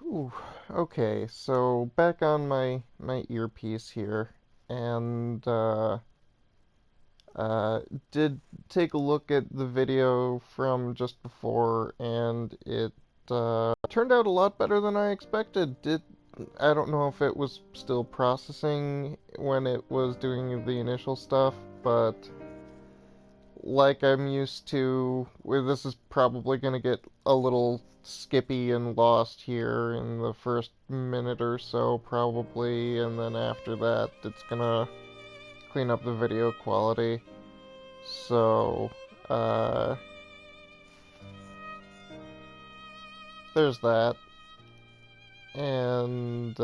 Ooh, okay, so back on my earpiece here, and uh, did take a look at the video from just before, and it turned out a lot better than I expected. I don't know if it was still processing when it was doing the initial stuff, but like I'm used to, well, this is probably going to get a little skippy and lost here in the first minute or so, probably, and then after that, it's going to clean up the video quality. So, uh, there's that. And,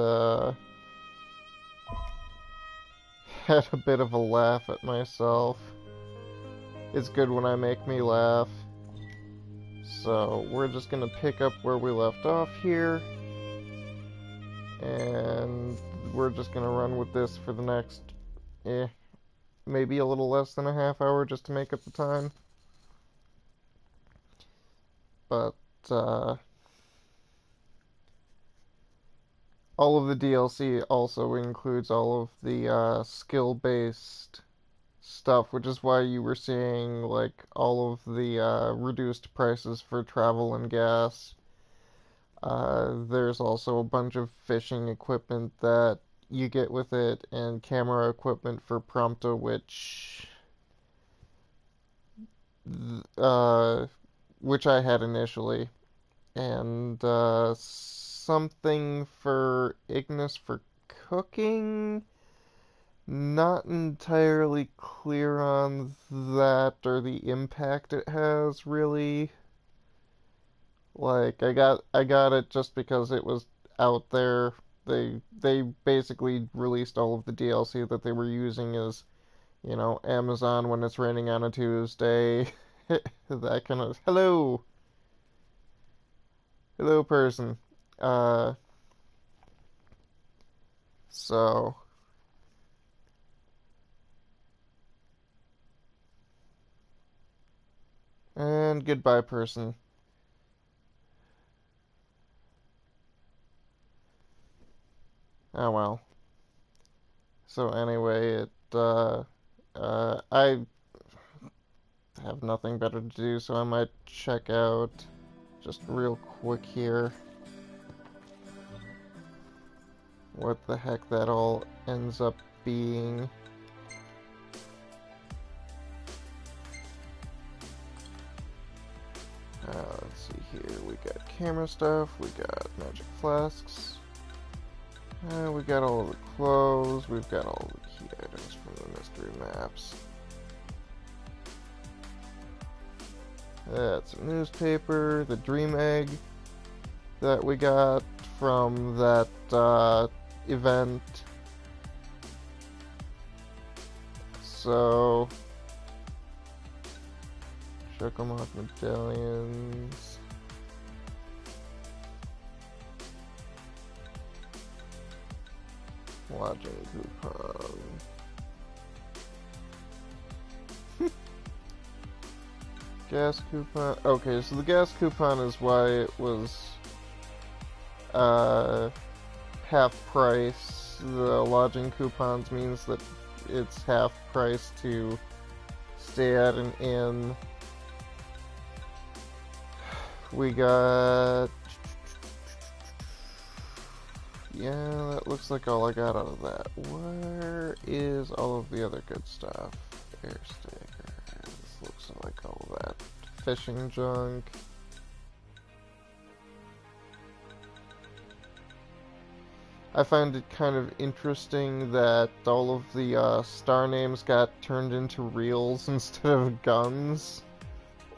had a bit of a laugh at myself. It's good when I make me laugh. So, we're just gonna pick up where we left off here. And we're just gonna run with this for the next, eh, maybe a little less than a half hour just to make up the time. But, uh, all of the DLC also includes all of the, skill-based stuff, which is why you were seeing, like, all of the, reduced prices for travel and gas. There's also a bunch of fishing equipment that you get with it, and camera equipment for Prompto, uh, which I had initially, and something for Ignis for cooking. Not entirely clear on that or the impact it has, really. Like I got it just because it was out there. They basically released all of the DLC that they were using as, Amazon when it's raining on a Tuesday. That kind of hello person. Uh, so and goodbye person. Oh well. So anyway, I have nothing better to do, so I might check out just real quick here what the heck that all ends up being. Let's see here. We got camera stuff. We got magic flasks. We got all the clothes. We've got all the key items from the mystery maps. That's a newspaper. The dream egg that we got from that event. So, Chocomoth medallions. Lodging coupon. Gas coupon. Okay, so the gas coupon is why it was uh, half price. The lodging coupons means that it's half price to stay at an inn. We got... Yeah, that looks like all I got out of that. Where is all of the other good stuff? Air stickers. Looks like all that fishing junk. I find it kind of interesting that all of the star names got turned into reels instead of guns.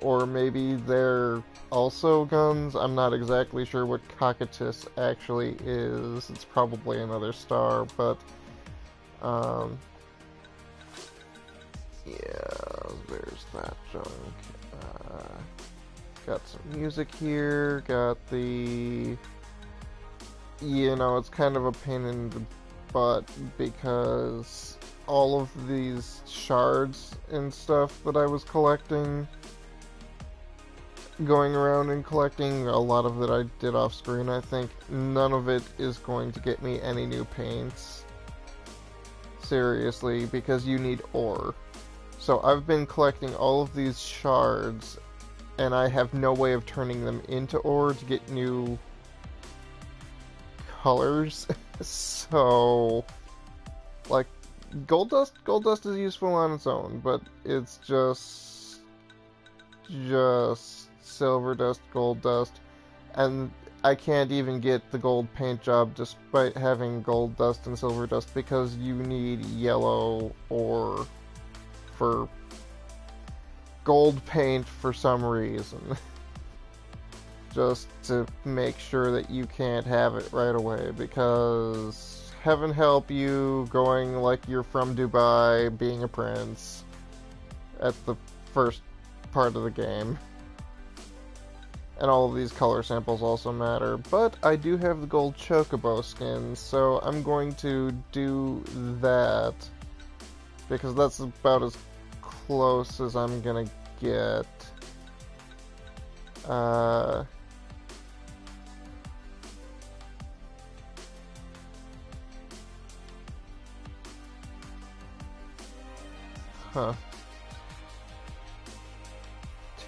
Or maybe they're also guns. I'm not exactly sure what Cocytus actually is. It's probably another star, but yeah, there's that junk. Got some music here. Got the, it's kind of a pain in the butt because all of these shards and stuff that I was collecting going around and collecting. A lot of it I did off screen, I think. None of it is going to get me any new paints. Seriously, because you need ore. So I've been collecting all of these shards, and I have no way of turning them into ore to get new colors. So, like, gold dust is useful on its own, but it's just silver dust, gold dust, and I can't even get the gold paint job despite having gold dust and silver dust because you need yellow ore for gold paint for some reason. Just to make sure that you can't have it right away, because heaven help you going like you're from Dubai, being a prince at the first part of the game. And all of these color samples also matter, but I do have the gold chocobo skin, so I'm going to do that, because that's about as close as I'm gonna get. Huh.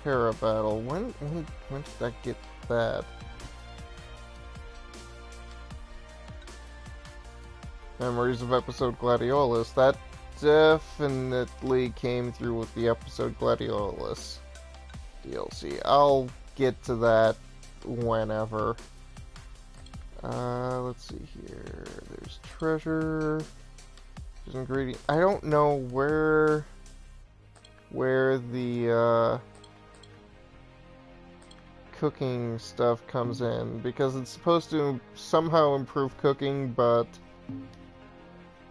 Terra Battle. When did I get that? Memories of Episode Gladiolus. That definitely came through with the Episode Gladiolus DLC. I'll get to that whenever. Let's see here. There's treasure. There's ingredient. I don't know where the cooking stuff comes in, because it's supposed to somehow improve cooking, but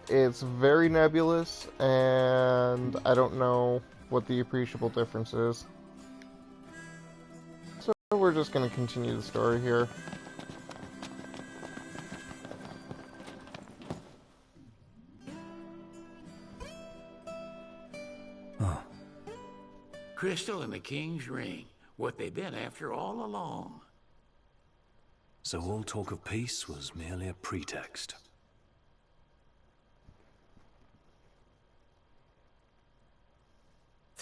it's very nebulous, and I don't know what the appreciable difference is. So we're just going to continue the story here. Crystal and the King's Ring. What they've been after all along. So all talk of peace was merely a pretext.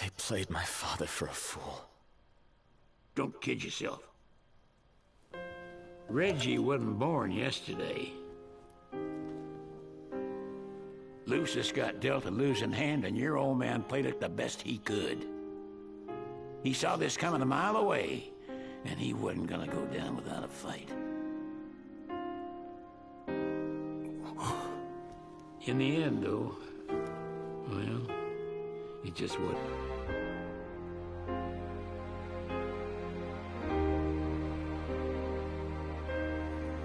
They played my father for a fool. Don't kid yourself. Reggie wasn't born yesterday. Lucius got dealt a losing hand, and your old man played it the best he could. He saw this coming a mile away, and he wasn't gonna go down without a fight. In the end, though, well, it just wouldn't.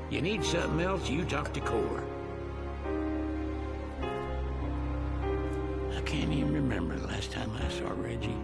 You need something else, you talk to Cor. I can't even remember the last time I saw Reggie.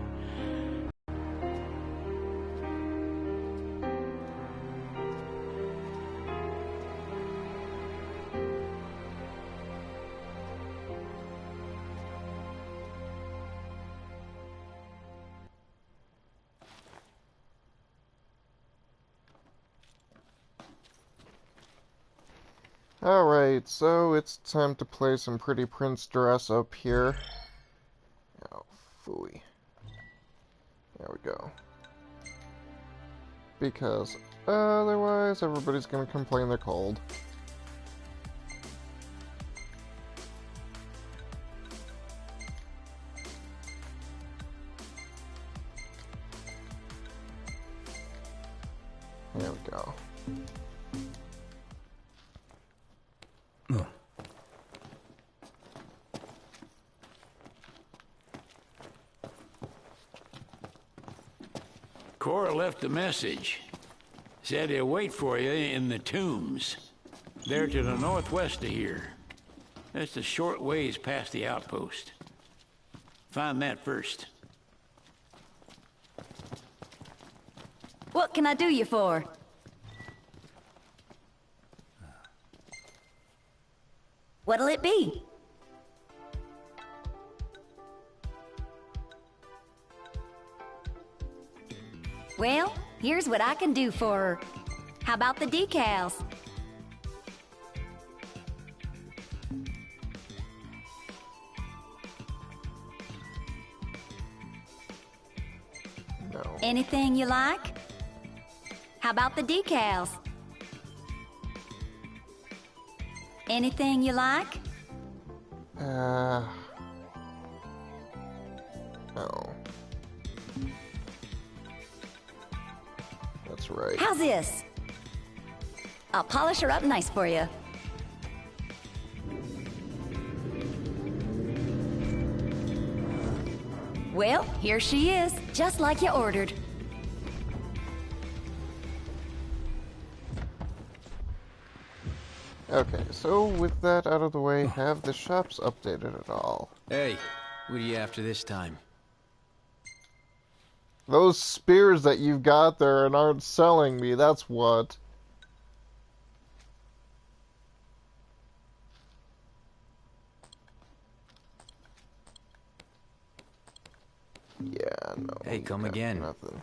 Alright, so it's time to play some Pretty Prince dress up here. Oh, phooey. There we go. Because otherwise everybody's gonna complain they're cold. There we go. Cora left a message. Said he'll wait for you in the tombs. They're to the northwest of here. That's a short ways past the outpost. Find that first. What can I do you for? What'll it be? Well, Here's what I can do for her. How about the decals? No. Anything you like? How about the decals? Anything you like? No. That's right. How's this? I'll polish her up nice for you. Well, here she is, just like you ordered. Okay, so with that out of the way, have the shops updated at all? Hey, what are you after this time? Those spears that you've got there and aren't selling me, that's what. Yeah, no. Hey, come got again. Nothing.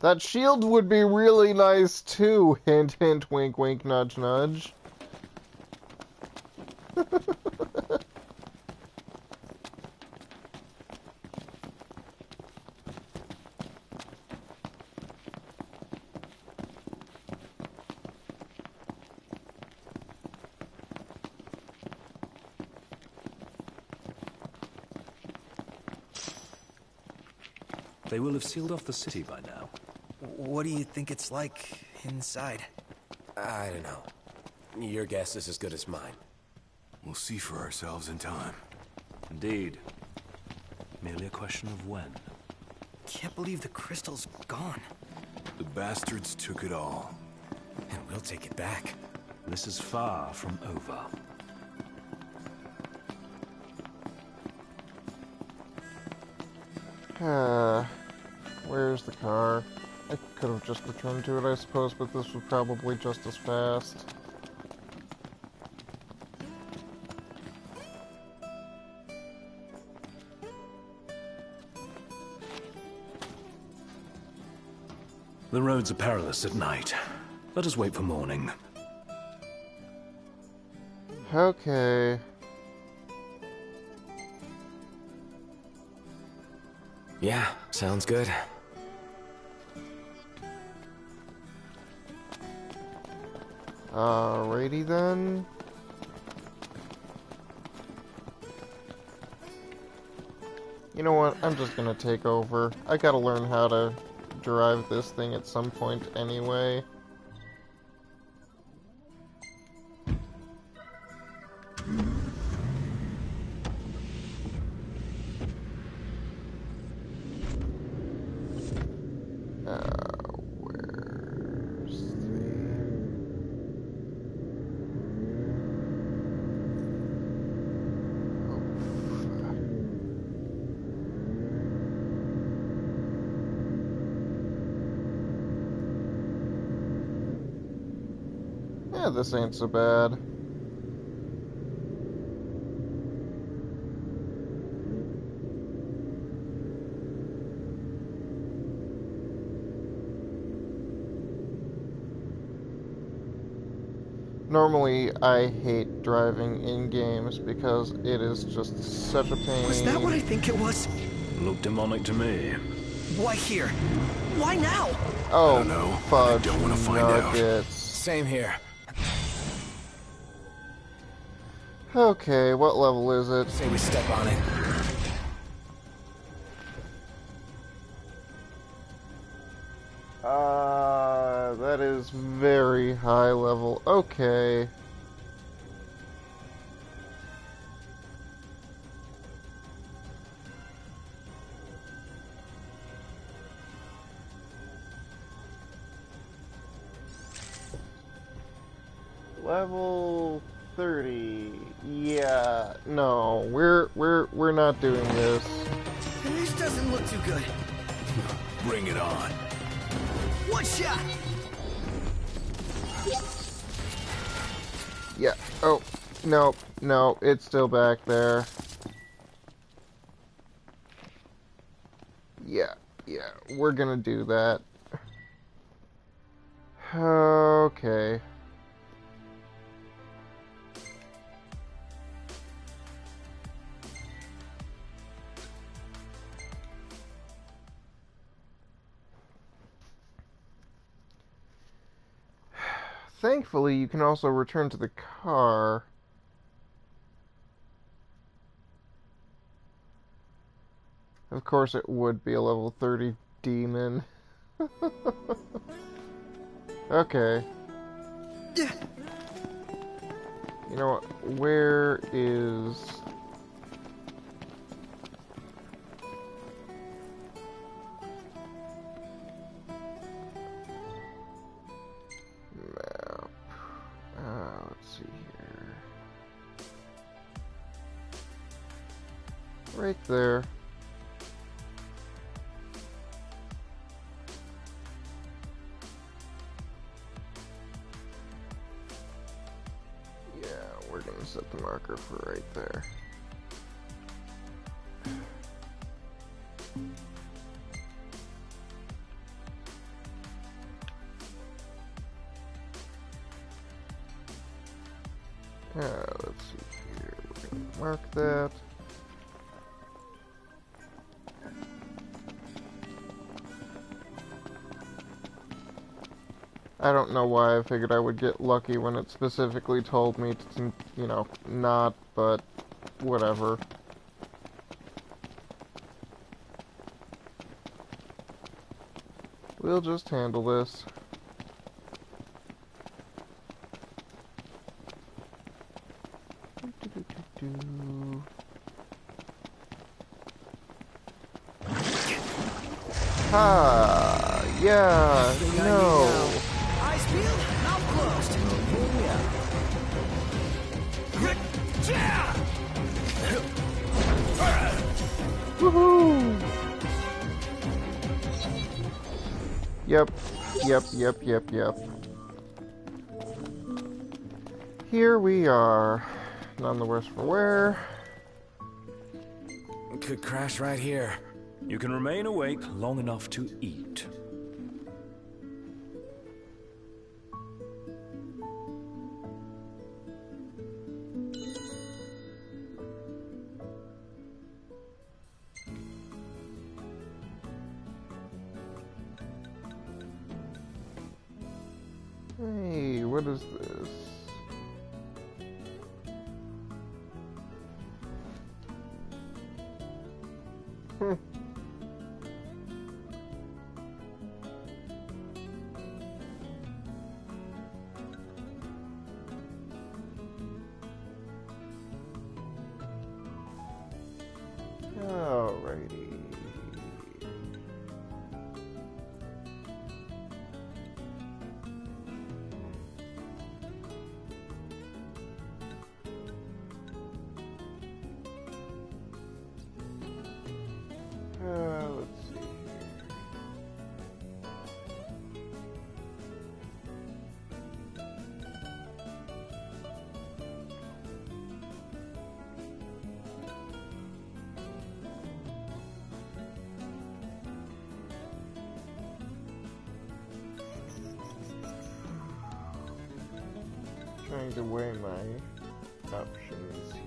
That shield would be really nice too. Hint, hint, wink, wink, nudge, nudge. They will have sealed off the city by now. What do you think it's like inside? I don't know. Your guess is as good as mine. We'll see for ourselves in time. Indeed. Merely a question of when. Can't believe the crystal's gone. The bastards took it all. And we'll take it back. This is far from over. Where's the car? I could have just returned to it, I suppose, but this was probably just as fast. The roads are perilous at night. Let us wait for morning. Okay. Yeah, sounds good. Alrighty then. You know what? I'm just gonna take over. I gotta learn how to drive this thing at some point anyway. Where's the... Oh, fuck. Yeah, this ain't so bad. Normally, I hate driving in games because it is just such a pain. Was that what I think it was? Looked demonic to me. Why here? Why now? Oh, I don't know. fudge I don't want to find out. nuggets. Same here. Okay, what level is it? Say we step on it. That is very high level. Okay. Level 30. Yeah, no, we're not doing this. This doesn't look too good. Bring it on. One shot! Yeah. Oh, no, no, it's still back there. Yeah, we're gonna do that. Okay. Thankfully, you can also return to the car. Of course, it would be a level 30 demon. Okay. You know what? Where is... map? Let's see here. Right there. Yeah, we're gonna set the marker for right there. Let's see here. We're gonna mark that. I don't know why I figured I would get lucky when it specifically told me to, you know, not, but whatever. We'll just handle this. Ha! Yeah, no. Eyes peeled, mouth closed. Woohoo! Yep. Here we are. None the worse for wear. Could crash right here. You can remain awake long enough to eat. Hey, what is this? Alrighty. Let's see here. Trying to weigh my options here.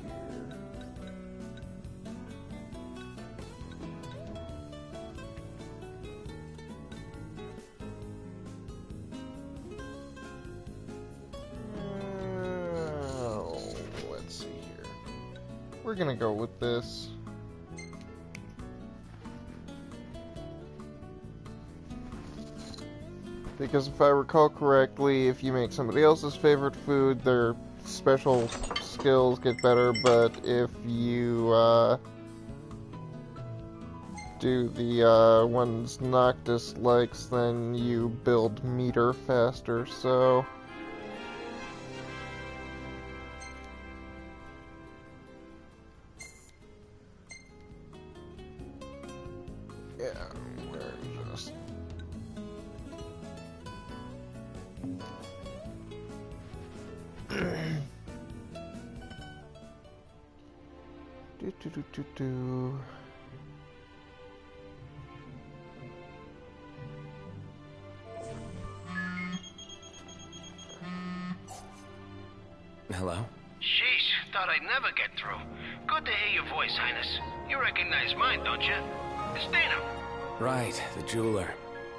Let's see here. We're gonna go with this. Because if I recall correctly, if you make somebody else's favorite food, their special skills get better, but if you do the ones Noctis likes, then you build meter faster, so... yeah, we're just... do. Hello? Sheesh, thought I'd never get through. Good to hear your voice, Highness. You recognize mine, don't you? It's Dino. Right, the jeweler.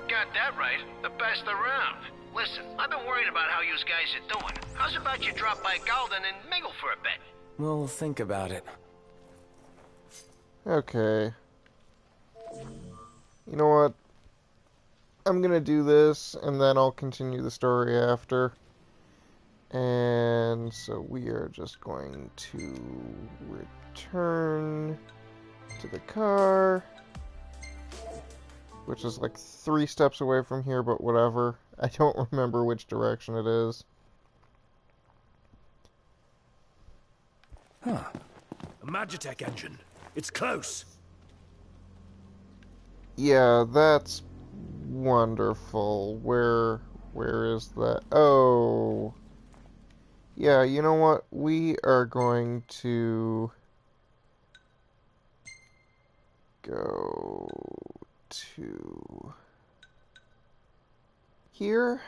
Got that right. The best around. Listen, I've been worried about how you guys are doing. How's about you drop by Galden and mingle for a bit? We'll think about it. Okay. You know what? I'm gonna do this, and then I'll continue the story after. And so we are just going to return to the car, which is like 3 steps away from here, but whatever. I don't remember which direction it is. Huh. A Magitech engine. It's close. Yeah, that's wonderful. Where is that? Oh. Yeah, you know what? We are going to go to here.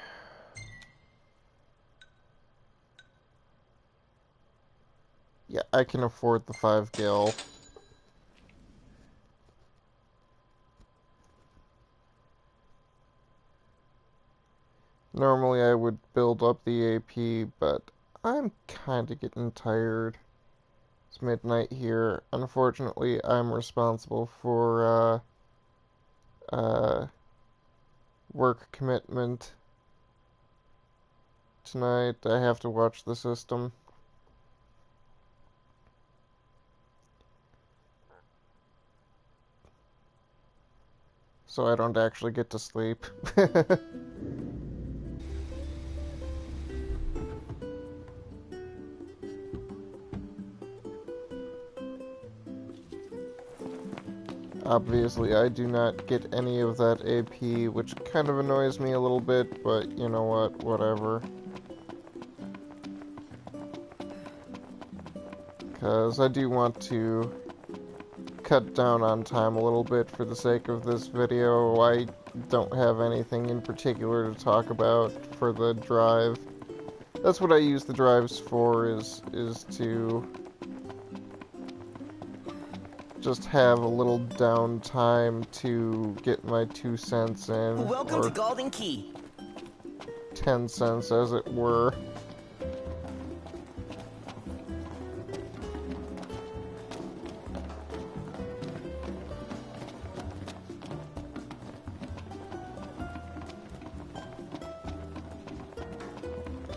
Yeah, I can afford the 5 gil. Normally I would build up the AP, but I'm kinda getting tired. It's midnight here. Unfortunately, I'm responsible for, work commitment tonight. I have to watch the system. So I don't actually get to sleep. Obviously, I do not get any of that AP, which kind of annoys me a little bit, but you know what, whatever. Because I do want to cut down on time a little bit for the sake of this video. I don't have anything in particular to talk about for the drive. That's what I use the drives for, is to just have a little downtime to get my 2 cents in. Welcome or to Golden Key. 10 cents, as it were.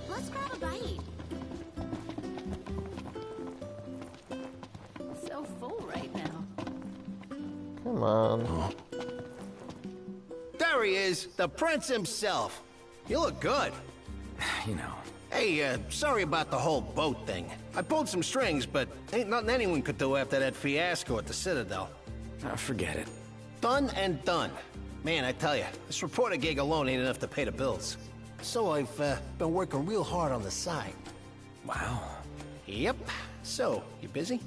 Let's grab a bite. So full right now. Come on. There he is, the prince himself. You look good. You know. Hey, sorry about the whole boat thing. I pulled some strings, but ain't nothing anyone could do after that fiasco at the Citadel. Forget it. Done and done. Man, I tell you, this reporter gig alone ain't enough to pay the bills. So I've been working real hard on the side. Wow. Yep. So, you busy?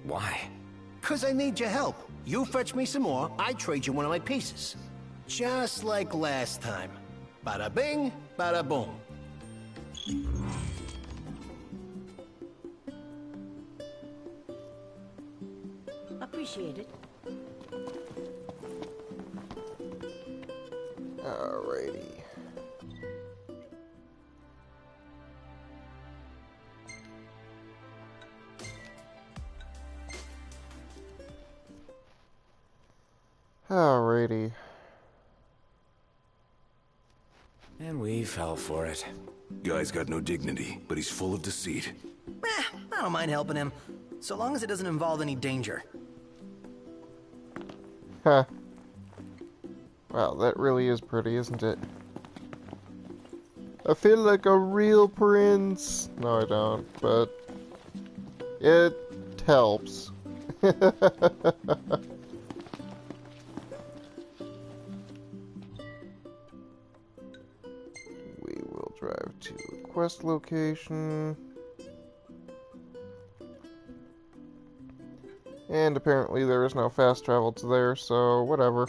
Why? 'Cause I need your help. You fetch me some more, I trade you one of my pieces. Just like last time. Bada bing, bada boom. Appreciate it. Alrighty. Alrighty. And we fell for it. Guy's got no dignity, but he's full of deceit. I don't mind helping him, so long as it doesn't involve any danger. Huh. Wow, that really is pretty, isn't it? I feel like a real prince. No, I don't, but it helps. We will drive to a quest location. And apparently there is no fast travel to there, so whatever.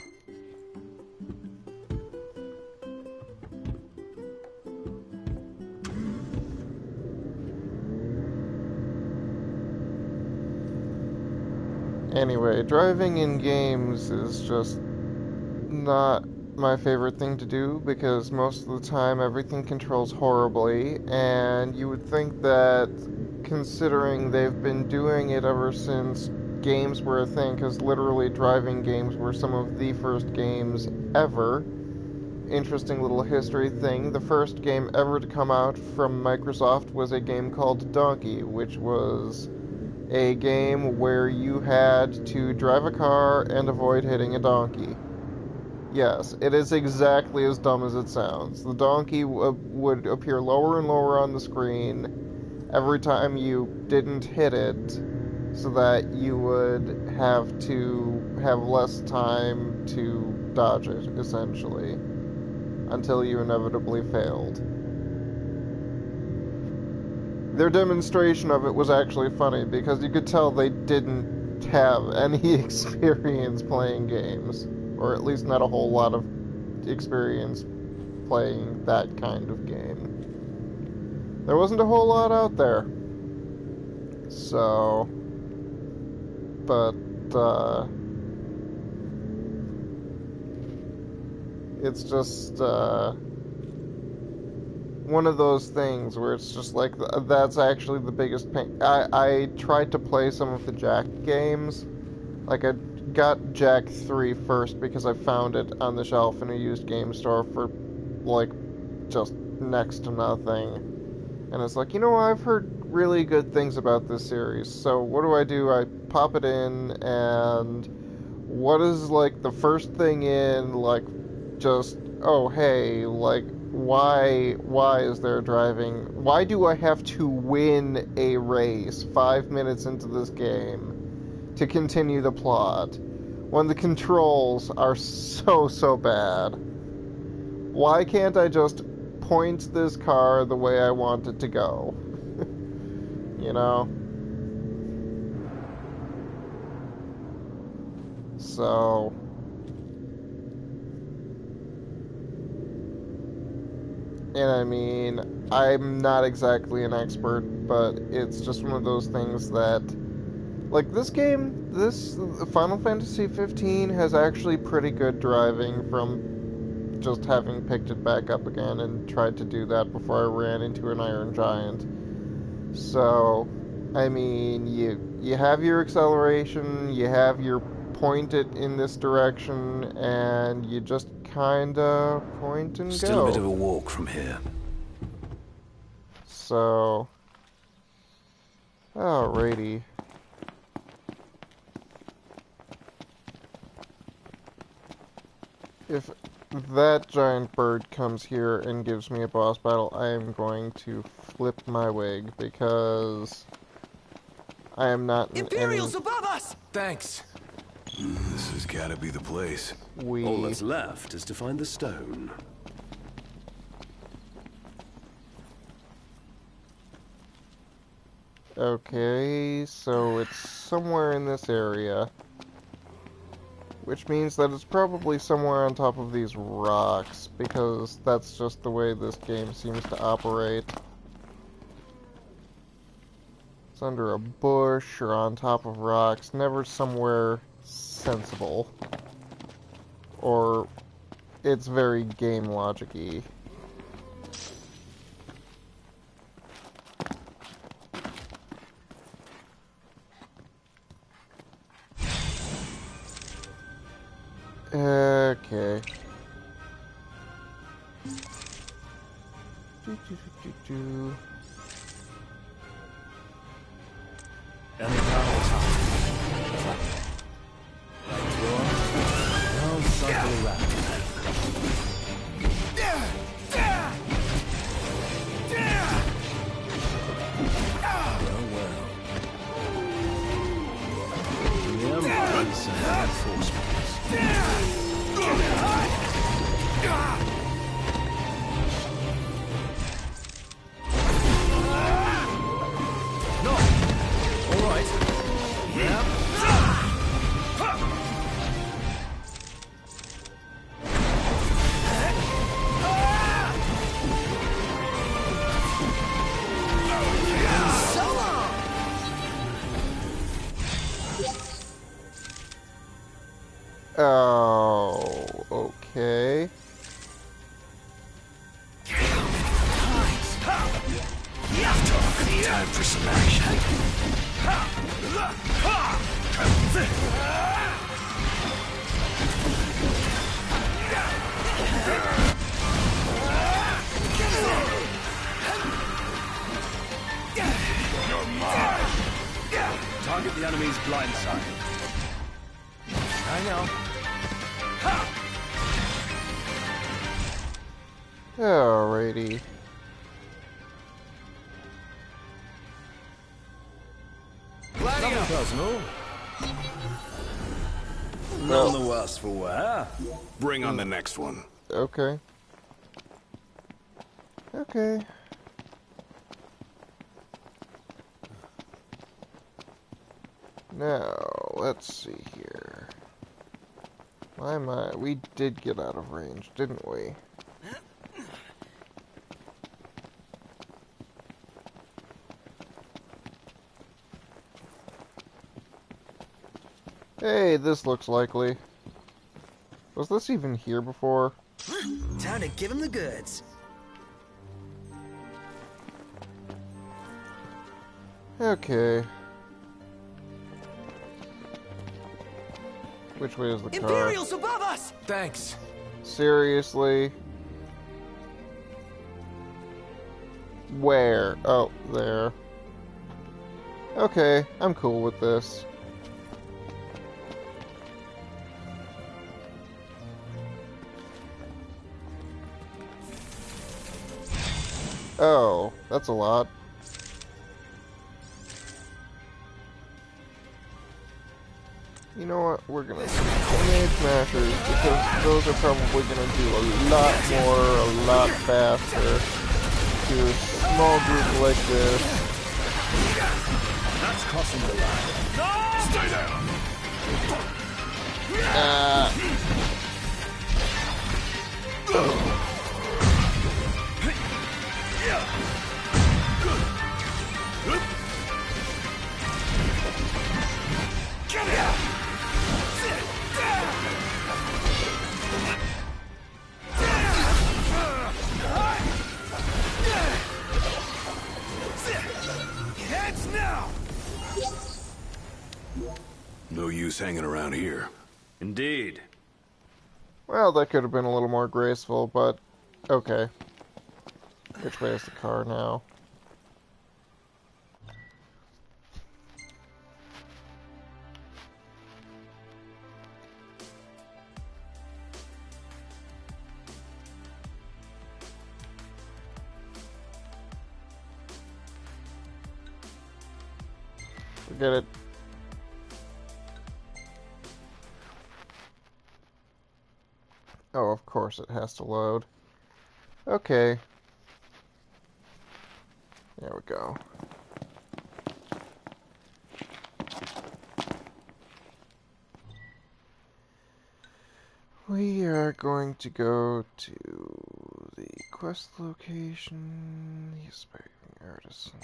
Anyway, driving in games is just not my favorite thing to do because most of the time everything controls horribly, and you would think that considering they've been doing it ever since games were a thing, because literally driving games were some of the first games ever. Interesting little history thing, the first game ever to come out from Microsoft was a game called Donkey, which was a game where you had to drive a car and avoid hitting a donkey. Yes, it is exactly as dumb as it sounds. The donkey would appear lower and lower on the screen every time you didn't hit it, so that you would have to have less time to dodge it, essentially, until you inevitably failed. Their demonstration of it was actually funny, because you could tell they didn't have any experience playing games. Or at least not a whole lot of experience playing that kind of game. There wasn't a whole lot out there. So... But, it's just, one of those things where it's just like, that's actually the biggest pain. I tried to play some of the Jak games. Like, I got Jak 3 first because I found it on the shelf in a used game store for, like, just next to nothing. And it's like, you know, I've heard really good things about this series, so what do? I pop it in, and what is, like, the first thing in, like, just, oh, hey, like, why is there driving? Why do I have to win a race 5 minutes into this game to continue the plot when the controls are so bad? Why can't I just point this car the way I want it to go? You know? So... And I mean, I'm not exactly an expert, but it's just one of those things that... Like, this game, Final Fantasy 15 has actually pretty good driving from just having picked it back up again and tried to do that before I ran into an Iron Giant. So, I mean, you have your acceleration, you have your point it in this direction, and you just kinda point and Still go. a bit of a walk from here. So... Alrighty. If that giant bird comes here and gives me a boss battle, I am going to flip my wig, because I am not in Imperials above us! Thanks. This has gotta be the place. All that's left is to find the stone. Okay, so it's somewhere in this area. Which means that it's probably somewhere on top of these rocks, because that's just the way this game seems to operate. It's under a bush or on top of rocks, never somewhere sensible. Or it's very game logic-y. Okay. Any power top. I'll cycle around. Well. The Emperor's reinforcements. No! Alright. time for some action. Target the enemy's blind side. I know. Alrighty. Nothing personal. None the worse for wear. Bring on the next one. Okay. Okay. Now, let's see here. Why am I... We did get out of range, didn't we? Hey, this looks likely. Was this even here before? Time to give him the goods. Okay. Which way is the car? Imperials above us! Thanks. Seriously? Where? Oh, there. Okay, I'm cool with this. Oh, that's a lot. You know what? We're gonna grenade smashers because those are probably gonna do a lot more, a lot faster to a small group like this. That's crossing the line. Stay down! Heads now! No use hanging around here. Indeed. Well, that could have been a little more graceful, but okay. Which way is the car now? Forget it. Oh, of course it has to load. Okay. There we go. We are going to go to the quest location, the aspiring artisan.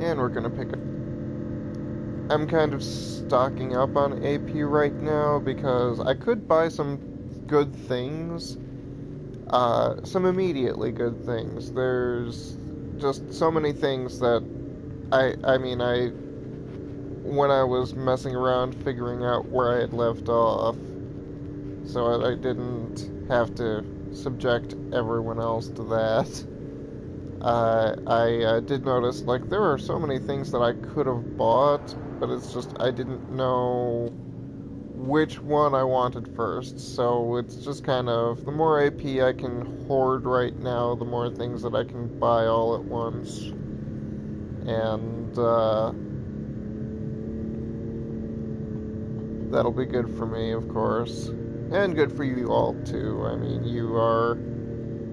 And we're gonna pick up. I'm kind of stocking up on AP right now because I could buy some good things. Some immediately good things. There's just so many things that I mean, when I was messing around figuring out where I had left off, so I didn't have to subject everyone else to that. I did notice, like, there are so many things that I could have bought, but it's just I didn't know which one I wanted first, so it's just kind of, the more AP I can hoard right now, the more things that I can buy all at once. And, that'll be good for me, of course. And good for you all, too. I mean, you are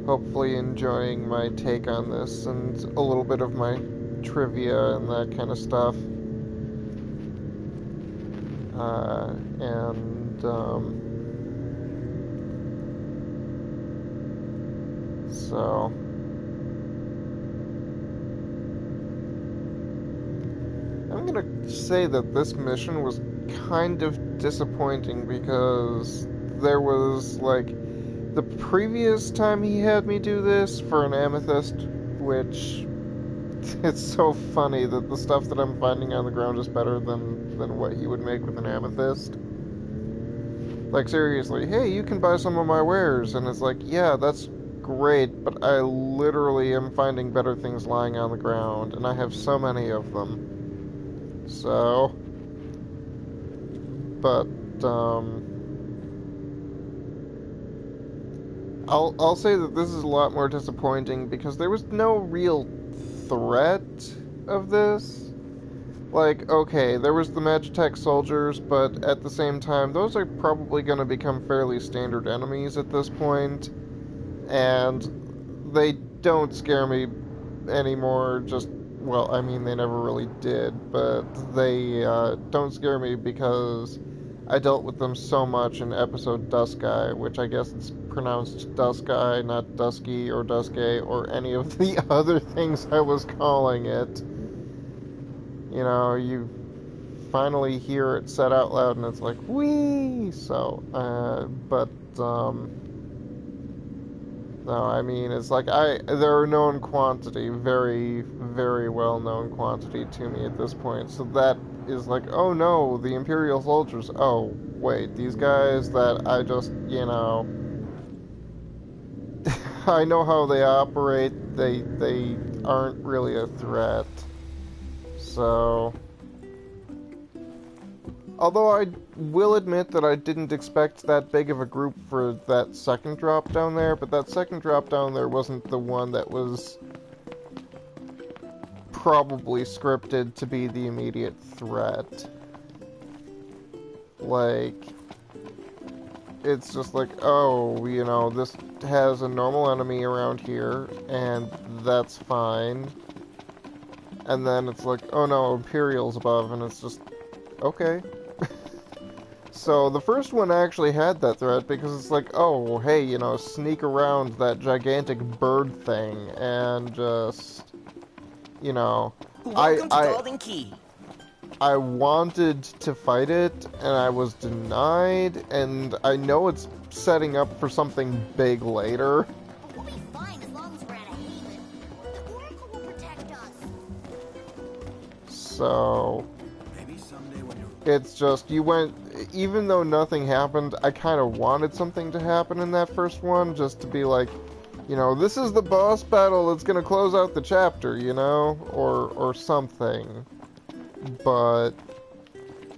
hopefully enjoying my take on this and a little bit of my trivia and that kind of stuff. So I'm gonna say that this mission was kind of disappointing because there was, like, the previous time he had me do this for an amethyst, which it's so funny that the stuff that I'm finding on the ground is better than what he would make with an amethyst. Like, seriously, hey, you can buy some of my wares, and it's like, yeah, that's great, but I literally am finding better things lying on the ground, and I have so many of them. So, but, I'll say that this is a lot more disappointing because there was no real threat of this. Like, okay, there was the Magitech soldiers, but at the same time, those are probably going to become fairly standard enemies at this point, and they don't scare me anymore, just, well, I mean, they never really did, but they don't scare me because I dealt with them so much in episode Dusky, which I guess it's pronounced Dusky, not Dusky or Dusky or any of the other things I was calling it. You know, you finally hear it said out loud and it's like, whee! So, no, I mean, it's like, they're a known quantity, very, very well known quantity to me at this point, so that is like, oh no, the Imperial soldiers, oh, wait, these guys that I just, you know, I know how they operate, they aren't really a threat. So, although I will admit that I didn't expect that big of a group for that second drop down there, but that second drop down there wasn't the one that was probably scripted to be the immediate threat. Like, it's just like, oh, you know, this has a normal enemy around here, and that's fine. And then it's like, oh no, Imperial's above, and it's just, okay. So the first one actually had that threat because it's like, oh, hey, you know, sneak around that gigantic bird thing and just, you know, Welcome to Golden Key. I wanted to fight it and I was denied, and I know it's setting up for something big later. We'll be fine as long as we're at a haven. The Oracle will protect us. So, Maybe someday when you're... it's just, you went, even though nothing happened, I kind of wanted something to happen in that first one, just to be like, you know, this is the boss battle that's gonna close out the chapter, you know? Or something. But,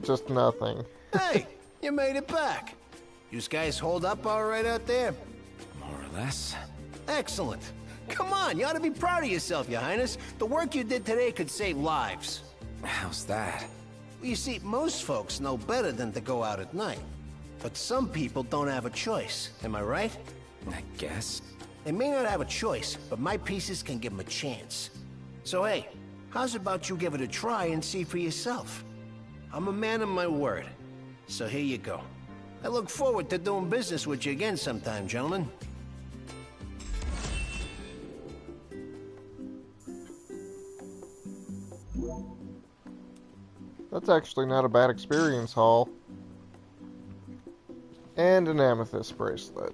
just nothing. Hey, you made it back. You guys hold up all right out there? More or less. Excellent. Come on, you ought to be proud of yourself, Your Highness. The work you did today could save lives. How's that? Well, you see, most folks know better than to go out at night. But some people don't have a choice, am I right? I guess. They may not have a choice, but my pieces can give them a chance. So hey, how's about you give it a try and see for yourself? I'm a man of my word. So here you go. I look forward to doing business with you again sometime, gentlemen. That's actually not a bad experience, Hall. And an amethyst bracelet.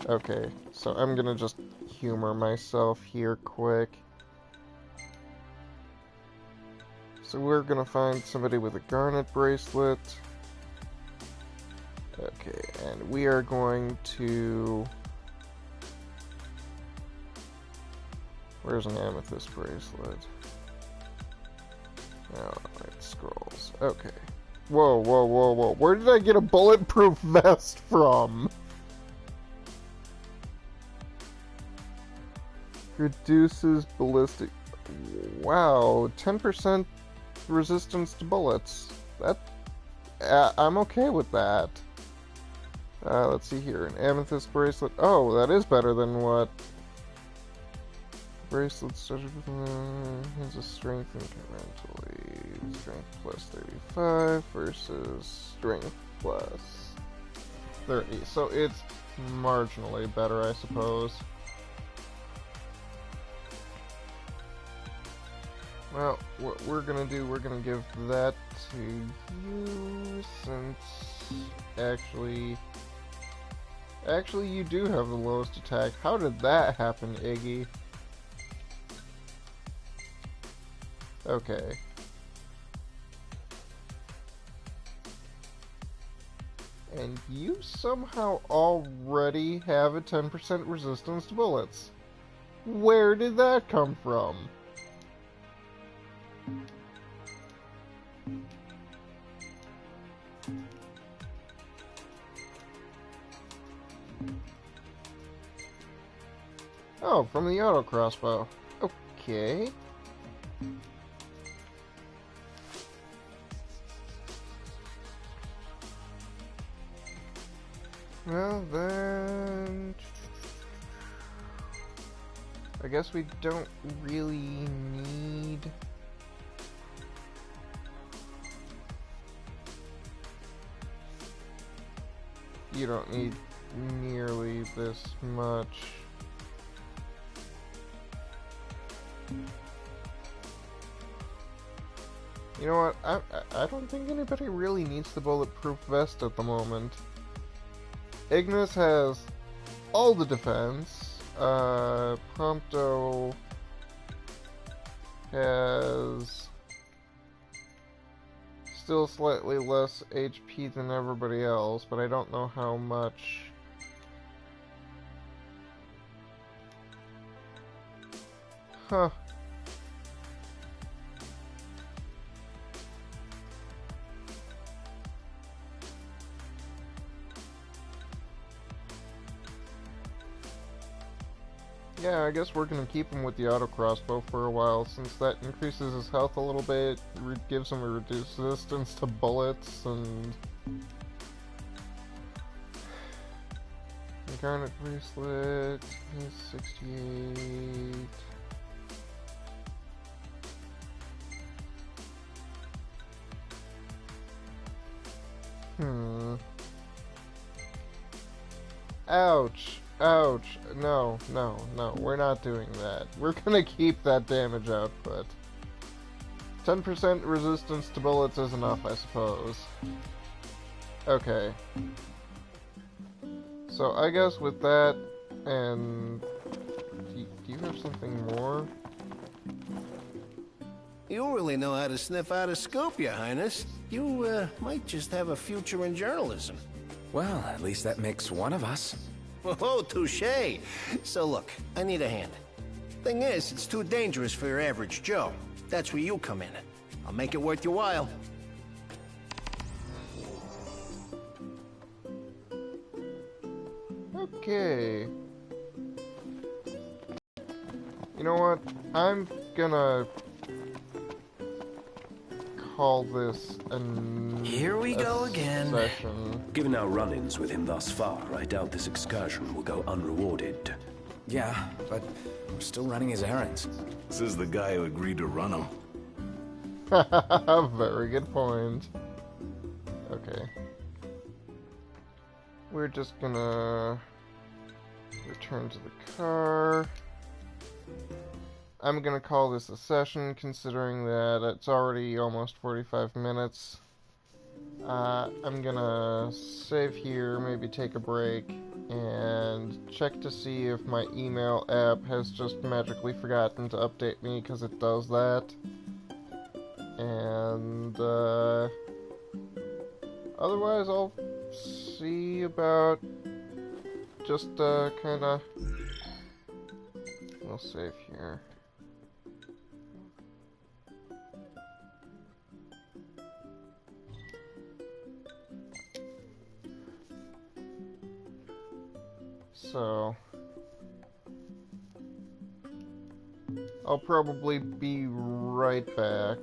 Okay, so I'm gonna just humor myself here quick. So we're gonna find somebody with a garnet bracelet. Okay, and we are going to... Where's an amethyst bracelet? Oh, it scrolls. Okay. Whoa, whoa, whoa, whoa. Where did I get a bulletproof vest from? Reduces ballistic... Wow, 10% resistance to bullets. That... I'm okay with that. Let's see here. An amethyst bracelet. Oh, that is better than what... Bracelet started with has a strength incrementally. Strength plus 35 versus strength plus 30. So it's marginally better, I suppose. Well, what we're gonna do, we're gonna give that to you, since actually you do have the lowest attack. How did that happen, Iggy? Okay. And you somehow already have a 10% resistance to bullets. Where did that come from? Oh, from the auto crossbow. Okay. Well then, I guess we don't really need you don't need nearly this much. You know what? I don't think anybody really needs the bulletproof vest at the moment. Ignis has all the defense. Prompto has still slightly less HP than everybody else, but I don't know how much. Huh. Yeah, I guess we're gonna keep him with the auto crossbow for a while, since that increases his health a little bit, gives him a reduced resistance to bullets, and Incarnate Bracelet is 68. Ouch. Ouch. No, we're not doing that. We're gonna keep that damage output. 10% resistance to bullets is enough, I suppose. Okay. So I guess with that, and do you have something more? You really know how to sniff out a scoop, Your Highness. You, might just have a future in journalism. Well, at least that makes one of us. Oh, touche. So look, I need a hand. Thing is, it's too dangerous for your average Joe. That's where you come in. I'll make it worth your while. Okay. You know what? I'm gonna call this Here we go again. Session. Given our run-ins with him thus far, I doubt this excursion will go unrewarded. Yeah, but we're still running his errands. This is the guy who agreed to run him. Very good point. Okay. We're just gonna return to the car. I'm gonna call this a session, considering that it's already almost 45 minutes. I'm gonna save here, maybe take a break, and check to see if my email app has just magically forgotten to update me, because it does that. And, otherwise I'll see about just, kinda... We'll save here. So, I'll probably be right back.